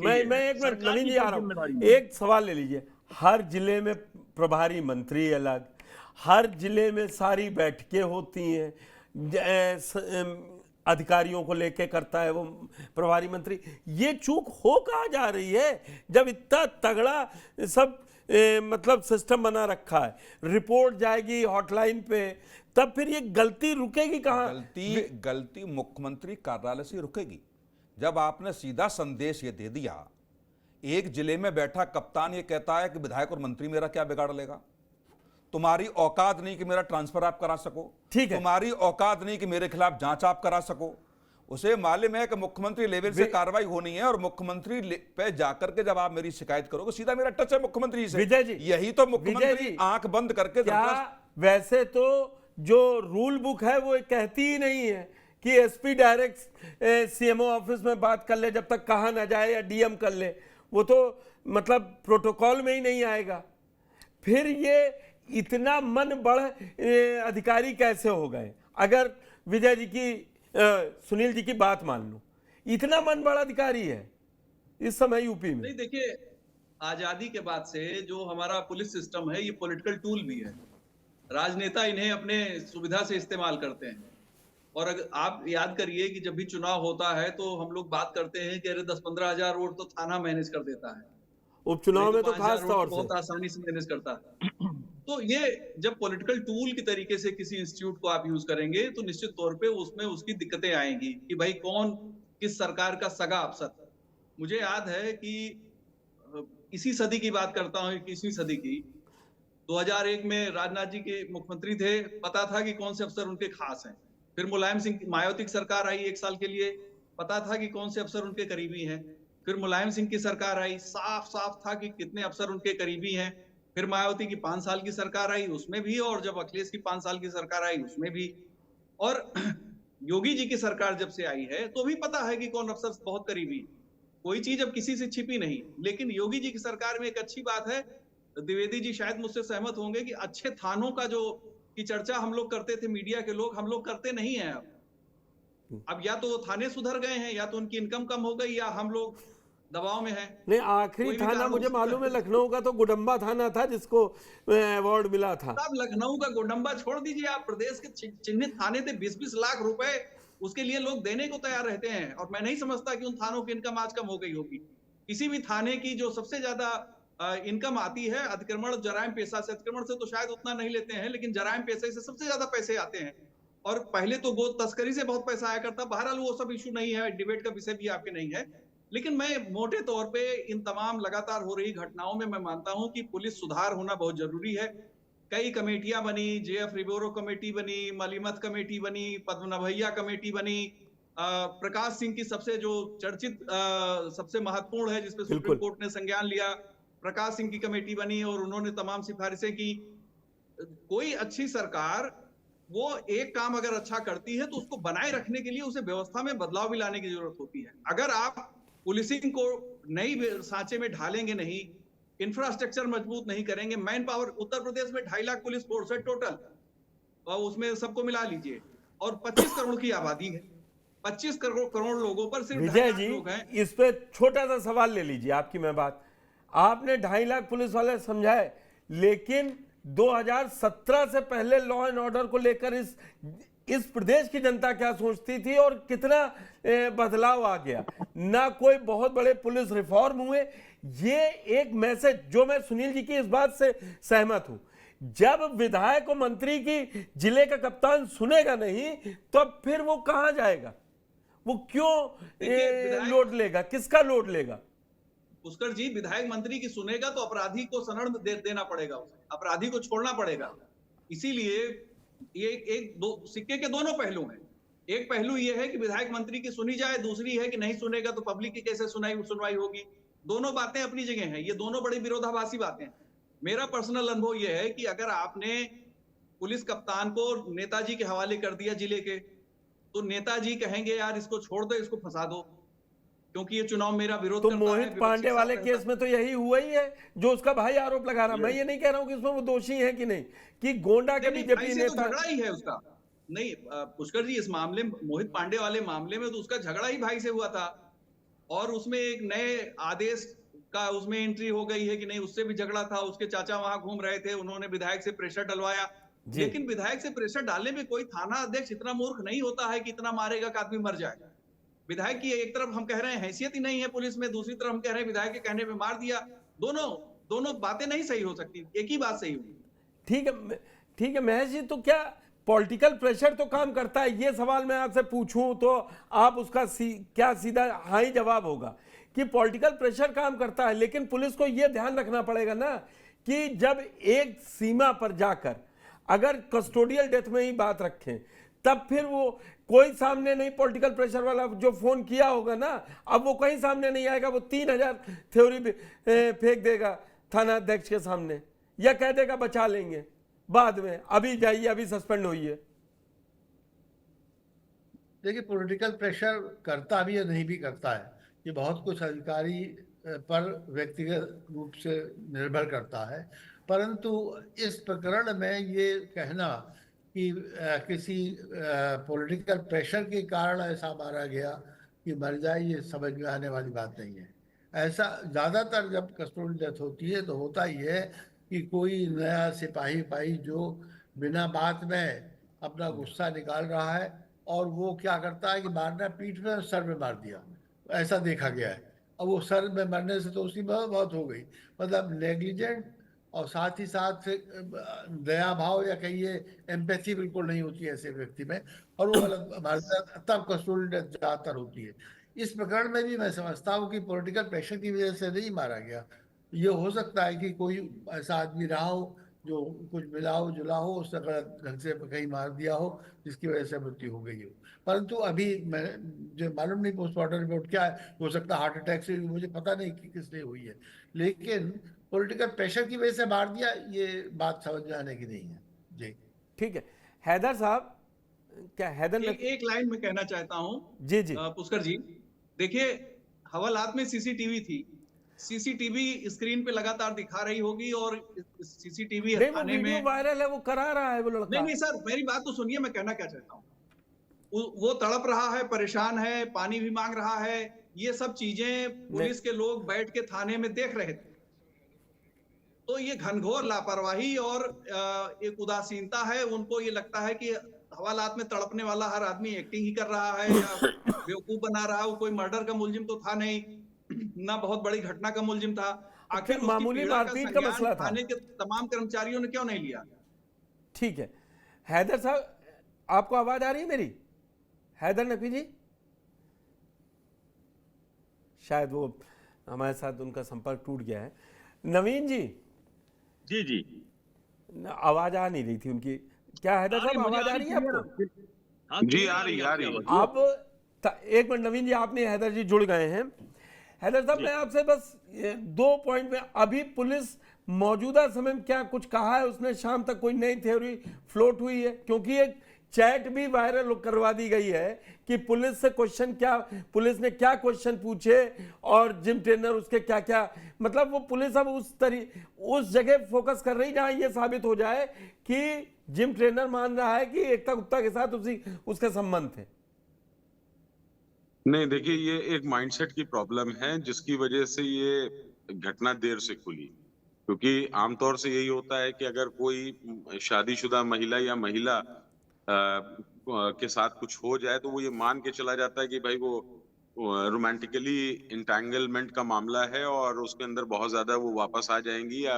मैं एक मिनट नवीन जी आ रहा हूँ, एक सवाल ले लीजिए। हर जिले में प्रभारी मंत्री अलग, हर जिले में सारी बैठकें होती हैं, अधिकारियों को लेके करता है वो प्रभारी मंत्री। ये चूक हो कहाँ जा रही है जब इतना तगड़ा सब मतलब सिस्टम बना रखा है, रिपोर्ट जाएगी हॉटलाइन पे, तब फिर ये गलती रुकेगी कहाँ? गलती मुख्यमंत्री कार्यालय से रुकेगी जब आपने सीधा संदेश ये दे दिया। एक जिले में बैठा कप्तान ये कहता है कि विधायक और मंत्री मेरा क्या बिगाड़ लेगा, तुम्हारी औकात नहीं कि मेरा ट्रांसफर आप करा सको, ठीक है, तुम्हारी औकात नहीं कि मेरे खिलाफ जांच आप करा सको। उसे मालूम है कि मुख्यमंत्री लेवल से कार्रवाई होनी है और मुख्यमंत्री पे जाकर के जब आप मेरी शिकायत करोगे, सीधा मेरा टच है मुख्यमंत्री से। विजय जी, यही तो मुख्यमंत्री आंख बंद करके वैसे तो जो रूल बुक है वो कहती ही नहीं है कि एसपी डायरेक्ट सीएमओ ऑफिस में बात कर ले जब तक कहा ना जाए, या डीएम कर ले, वो तो मतलब प्रोटोकॉल में ही नहीं आएगा। फिर ये इतना मन बढ़ अधिकारी कैसे हो गए? अगर विजय जी की सुनील जी की बात मान लो, इतना मन बढ़ अधिकारी है इस समय यूपी में। नहीं, देखिए, आजादी के बाद से जो हमारा पुलिस सिस्टम है ये पॉलिटिकल टूल भी है। राजनेता इन्हें अपने सुविधा से इस्तेमाल करते हैं। और अगर आप याद करिए कि जब भी चुनाव होता है तो हम लोग बात करते हैं कि अरे 10-15 हजार वोट तो थाना मैनेज कर देता है, उपचुनाव में तो खास तौर से बहुत आसानी से मैनेज करता है। तो ये जब पॉलिटिकल टूल की तरीके से किसी इंस्टीट्यूट को आप यूज करेंगे तो निश्चित तौर पे उसमें उसकी दिक्कतें आएंगी कि भाई कौन किस सरकार का सगा अफसर। मुझे याद है कि इसी सदी की बात करता हूँ, 21वीं सदी की, 2001 में राजनाथ जी के मुख्यमंत्री थे, पता था कि कौन से अफसर उनके खास हैं। फिर मुलायम सिंह मायावती की सरकार आई 1 साल के लिए, पता था कि कौन से अफसर उनके करीबी हैं। फिर मुलायम सिंह की सरकार आई, साफ साफ था कि कितने अफसर उनके करीबी हैं। फिर मायावती की 5 साल की सरकार आई, उसमें भी, और जब अखिलेश की 5 साल की सरकार आई उसमें भी, और योगी जी की सरकार जब से आई है तो भी पता है कि कौन अफसर बहुत करीबी। कोई चीज अब किसी से छिपी नहीं। लेकिन योगी जी की सरकार में एक अच्छी बात है, द्विवेदी जी शायद मुझसे सहमत होंगे, कि अच्छे थानों का जो की चर्चा हम लोग करते थे, मीडिया के लोग, हम लोग करते नहीं है अब या तो थाने सुधर गए हैं, या तो उनकी इनकम कम हो गई, या हम लोग दबाव में हैं। नहीं, आखिरी थाना मुझे मालूम है लखनऊ का तो गुडम्बा थाना था जिसको अवार्ड मिला था। अब लखनऊ का गुडम्बा छोड़ दीजिए, आप प्रदेश के चिन्हित थाने थे, 20-20 लाख रुपए उसके लिए लोग देने को तैयार रहते हैं। और मैं नहीं समझता कि उन थानों की इनकम आज कम हो गई होगी। किसी भी थाने की जो सबसे ज्यादा इनकम आती है अतिक्रमण जराइम पेशा से, अतिक्रमण से तो शायद उतना नहीं लेते हैं, लेकिन जराइम पेशे से सबसे ज्यादा पैसे आते हैं। और पहले तो गो तस्करी से बहुत पैसा आया करता। बहरहाल वो सब इशू नहीं है, डिबेट का विषय भी आपके नहीं है। लेकिन मैं मोटे तौर पे इन तमाम लगातार हो रही घटनाओं में मैं मानता हूं कि पुलिस सुधार होना बहुत जरूरी है। कई कमेटियां बनी, जेएफ रिबोरो कमेटी बनी, मलीमत कमेटी बनी, पद्मनाभैया कमेटी बनी, प्रकाश सिंह की सबसे जो चर्चित सबसे महत्वपूर्ण है जिसपे सुप्रीम कोर्ट ने संज्ञान लिया, प्रकाश सिंह की कमेटी बनी और उन्होंने तमाम सिफारिशें की। कोई अच्छी सरकार वो एक काम अगर अच्छा करती है तो उसको बनाए रखने के लिए उसे व्यवस्था में बदलाव भी लाने की जरूरत होती है। अगर आप पुलिसिंग को नई सांचे में ढालेंगे नहीं, इंफ्रास्ट्रक्चर मजबूत नहीं करेंगे, मैन पावर, उत्तर प्रदेश में 2.5 लाख पुलिस फोर्स है टोटल, और उसमें सबको मिला लीजिए, और 25 करोड़ की आबादी है, 25 करोड़ लोगों पर सिर्फ 2.5 लाख लोग हैं। इस पे छोटा सा सवाल ले लीजिए, आपकी मैं बात, आपने 2.5 लाख पुलिस वाले समझाए, लेकिन 2017 से पहले लॉ एंड ऑर्डर को लेकर इस प्रदेश की जनता क्या सोचती थी और कितना बदलाव आ गया? ना कोई बहुत बड़े पुलिस रिफॉर्म हुए। ये एक मैसेज जो मैं सुनील जी की इस बात से सहमत हूं, जब विधायक और मंत्री की जिले का कप्तान सुनेगा नहीं तो फिर वो कहां जाएगा? वो क्यों लोड लेगा? किसका लोड लेगा? पुष्कर जी, विधायक मंत्री की सुनेगा तो अपराधी को शरण देना पड़ेगा, उसे अपराधी को छोड़ना पड़ेगा। इसीलिए ये एक दो सिक्के के दोनों पहलू हैं। एक पहलू ये है कि विधायक मंत्री की सुनी जाए, दूसरी है कि नहीं सुनेगा तो पब्लिक की कैसे सुनवाई होगी। दोनों बातें अपनी जगह हैं, ये दोनों बड़ी विरोधाभासी बातें हैं। मेरा पर्सनल अनुभव ये है कि अगर आपने पुलिस कप्तान को नेताजी के हवाले कर दिया जिले के, तो नेताजी कहेंगे यार इसको छोड़ दो, इसको फंसा दो, क्योंकि ये चुनाव मेरा विरोध करता है। मोहित पांडे वाले केस में तो यही हुआ ही है, जो उसका भाई आरोप लगा रहा। मैं ये नहीं कह रहा हूं कि इसमें वो दोषी है कि नहीं, कि गोंडा के बीजेपी नेता झगड़ा ही है उसका। नहीं पुष्कर जी, इस मामले में, मोहित पांडे वाले मामले में तो उसका झगड़ा ही भाई से हुआ था, और उसमें एक नए आदेश का उसमें एंट्री हो गई है कि नहीं, उससे भी झगड़ा था, उसके चाचा वहां घूम रहे थे, उन्होंने विधायक से प्रेशर डलवाया। जी। लेकिन विधायक से प्रेशर डालने में कोई थाना अध्यक्ष इतना मूर्ख नहीं होता है कि इतना मारेगा कि आदमी मर जाए। विधायक की एक तरफ हम कह रहे हैं हैसियत ही नहीं है पुलिस में, दूसरी तरफ हम कह रहे हैं विधायक के कहने पे मार दिया। दोनों दोनों बातें नहीं सही हो सकती, एक ही बात सही होगी। ठीक है, ठीक है महेश जी, तो क्या पॉलिटिकल प्रेशर तो काम करता है? ये सवाल मैं आपसे पूछूं तो आप उसका क्या सीधा हाँ ही जवाब होगा कि पॉलिटिकल प्रेशर काम करता है, लेकिन पुलिस को यह ध्यान रखना पड़ेगा ना कि जब एक सीमा पर जाकर अगर कस्टोडियल डेथ में ही बात रखें, तब फिर वो कोई सामने नहीं, पॉलिटिकल प्रेशर वाला जो फोन किया होगा ना, अब वो कहीं सामने नहीं आएगा, वो 3000 थ्योरी फेंक देगा थाना अध्यक्ष के सामने, या कह देगा बचा लेंगे बाद में, अभी जाइए, अभी सस्पेंड होइए। देखिए, पॉलिटिकल प्रेशर करता भी या नहीं भी करता है, ये बहुत कुछ अधिकारी पर व्यक्तिगत रूप से निर्भर करता है। परंतु इस प्रकरण में ये कहना कि किसी पॉलिटिकल प्रेशर के कारण ऐसा मारा गया कि मर जाए, ये समझ में आने वाली बात नहीं है। ऐसा ज़्यादातर जब कस्टोडियल डेथ होती है तो होता ही है कि कोई नया सिपाही जो बिना बात में अपना गुस्सा निकाल रहा है, और वो क्या करता है कि मारना पीठ में और सर में मार दिया, ऐसा देखा गया है। अब वो सर में मरने से तो उसकी मौत हो गई, मतलब नेग्लिजेंट, और साथ ही साथ दया भाव या कहिए एम्पैथी बिल्कुल नहीं होती है ऐसे व्यक्ति में, और वो गलत तब कस्टोडियल डेथ ज्यादातर होती है। इस प्रकरण में भी मैं समझता हूँ कि पॉलिटिकल प्रेशर की वजह से नहीं मारा गया। ये हो सकता है कि कोई ऐसा आदमी रहा हो जो कुछ मिला हो जुला हो, उसने गलत ढंग से कहीं मार दिया हो जिसकी वजह से मृत्यु हो गई हो। परंतु अभी मैं जो मालूम नहीं पोस्टमार्टम रिपोर्ट क्या है, हो सकता है हार्ट अटैक से, मुझे पता नहीं कि किसने हुई है, लेकिन पॉलिटिकल प्रेशर की वजह से मार दिया, ये बात समझ में आने की नहीं है। जी ठीक है, हैदर साहब, क्या हैदर एक लाइन में कहना चाहता हूं जी जी पुष्कर जी, देखिए हवालात में सीसीटीवी थी, सीसीटीवी स्क्रीन पे लगातार दिखा रही होगी, और सीसीटीवी नहीं, वो थाने वीडियो में वायरल है, वो करा रहा है वो लड़का। नहीं सर, मेरी बात तो सुनिए, मैं कहना क्या चाहता हूँ। वो तड़प रहा है, परेशान है, पानी भी मांग रहा है, ये सब चीजें पुलिस के लोग बैठ के थाने में देख रहे थे। तो ये घनघोर लापरवाही और एक उदासीनता है। उनको ये लगता है कि हवालात में तड़पने वाला हर आदमी एक्टिंग ही कर रहा है या बेवकूफ बना रहा है। वो कोई मर्डर का मुलजिम तो था नहीं, ना बहुत बड़ी घटना का मुलजिम था। आखिर उसकी मामूली पीड़ा का मारपीट का मसला संज्ञान था। थाने के तमाम कर्मचारियों ने क्यों नहीं लिया? ठीक है, हैदर साहब, आपको आवाज आ रही है मेरी? हैदर नकवी जी, शायद वो हमारे साथ उनका संपर्क टूट गया है। नवीन जी, जी जी, आवाज आ नहीं रही थी उनकी। क्या हैदर साहब आवाज आ रही है आपको? जी आ रही आप एक मिनट नवीन जी, आपने हैदर जी जुड़ गए हैं। हैदर साहब, मैं आपसे बस 2 पॉइंट में, अभी पुलिस मौजूदा समय में क्या कुछ कहा है उसने? शाम तक कोई नई थ्योरी फ्लोट हुई है? क्योंकि एक चैट भी वायरल करवा दी गई है कि पुलिस से क्वेश्चन क्या, पुलिस ने क्या क्वेश्चन पूछे और जिम ट्रेनर उसके क्या क्या, मतलब वो पुलिस अब उस जगह फोकस कर रही जहां ये साबित हो जाए कि जिम ट्रेनर मान रहा है कि एकता गुप्ता के साथ उसके संबंध थे। नहीं, देखिए ये एक माइंडसेट की प्रॉब्लम है जिसकी वजह से ये घटना देर से खुली, क्योंकि आमतौर से यही होता है कि अगर कोई शादीशुदा महिला या महिला के साथ कुछ हो जाए तो वो ये मान के चला जाता है कि भाई वो रोमांटिकली इंटैंगलमेंट का मामला है और उसके अंदर बहुत ज्यादा वो वापस आ जाएंगी या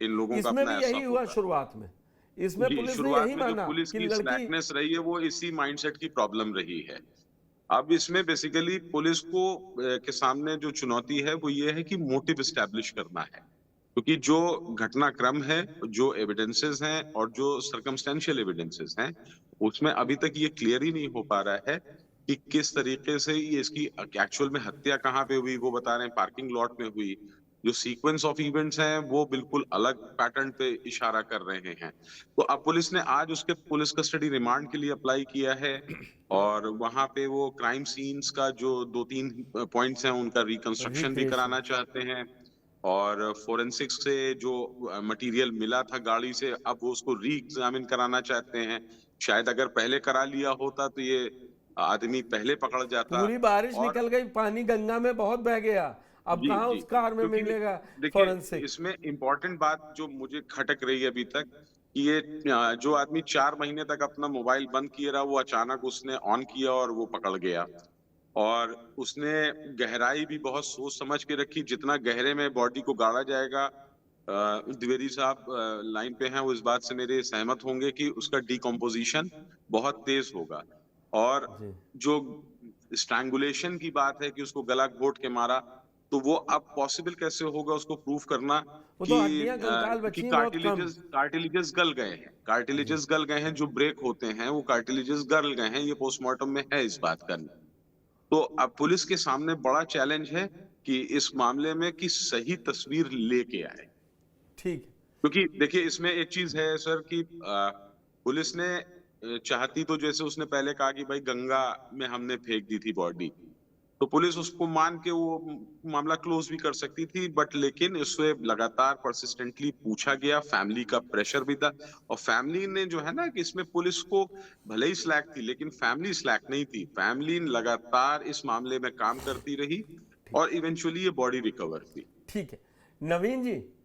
इन लोगों का इसमें अपना भी ऐसा यही हुआ होगा। शुरुआत में, इसमें जी, पुलिस ने शुरुआत यही में जो माना पुलिस कि की लड़की, स्लैकनेस रही है वो इसी माइंडसेट की प्रॉब्लम रही है। अब इसमें बेसिकली पुलिस को के सामने जो चुनौती है वो ये है कि मोटिव एस्टैब्लिश करना है, क्योंकि जो घटनाक्रम है, जो एविडेंसेस हैं और जो सर्कमस्टेंशियल एविडेंसेस हैं, उसमें अभी तक ये क्लियर ही नहीं हो पा रहा है कि किस तरीके से ये इसकी एक्चुअल में हत्या कहाँ पे हुई। वो बता रहे हैं पार्किंग लॉट में हुई। जो सीक्वेंस ऑफ इवेंट्स हैं वो बिल्कुल अलग पैटर्न पे इशारा कर रहे हैं। तो अब पुलिस ने आज उसके पुलिस कस्टडी रिमांड के लिए अप्लाई किया है और वहां पे वो क्राइम सीन्स का जो 2-3 पॉइंट्स हैं उनका रिकंस्ट्रक्शन भी कराना चाहते हैं और फोरेंसिक्स से जो मटेरियल मिला था गाड़ी से अब वो उसको री एग्जामिन कराना चाहते हैं। शायद अगर पहले करा लिया होता तो ये आदमी पहले पकड़ जाता। पूरी बारिश और निकल गई, पानी गंगा में बहुत बह गया, अब जी कहाँ जी, उस कार में क्योंकि मिलेगा देखिए फॉरेंसिक। इसमें इम्पोर्टेंट बात जो मुझे खटक रही है अभी तक कि ये जो आदमी 4 महीने तक अपना मोबाइल बंद किए रहा, वो अचानक उसने ऑन किया और वो पकड़ गया। और उसने गहराई भी बहुत सोच समझ के रखी, जितना गहरे में बॉडी को गाड़ा जाएगा। द्विवेदी साहब लाइन पे हैं, वो इस बात से मेरे सहमत होंगे कि उसका डिकम्पोजिशन बहुत तेज होगा। और जी। जो स्ट्रैंगुलेशन की बात है कि उसको गला घोट के मारा, तो वो अब पॉसिबल कैसे होगा उसको प्रूव करना वो कि तो हड्डियां कंकाल क्योंकि बची हैं बहुत कम। कार्टिलेजेस गल गए हैं, कार्टिलेजेस गल गए हैं, जो ब्रेक होते हैं वो कार्टिलेजेस गल गए हैं, ये पोस्टमार्टम में है इस बात का। तो अब पुलिस के सामने बड़ा चैलेंज है कि इस मामले में कि सही तस्वीर लेके आए। ठीक है। क्योंकि देखिए इसमें एक चीज है सर कि पुलिस ने चाहती तो जैसे उसने पहले कहा कि भाई गंगा में हमने फेंक दी थी बॉडी, तो पुलिस उसको मान के वो मामला क्लोज भी कर सकती थी, बट लेकिन उससे लगातार परसिस्टेंटली पूछा गया, फैमिली का प्रेशर भी था। और फैमिली ने जो है ना कि इसमें पुलिस को भले ही स्लैक थी, लेकिन फैमिली स्लैक नहीं थी। फैमिली लगातार इस मामले में काम करती रही और इवेंचुअली ये बॉडी रिकवर हुई। ठीक है नवीन जी,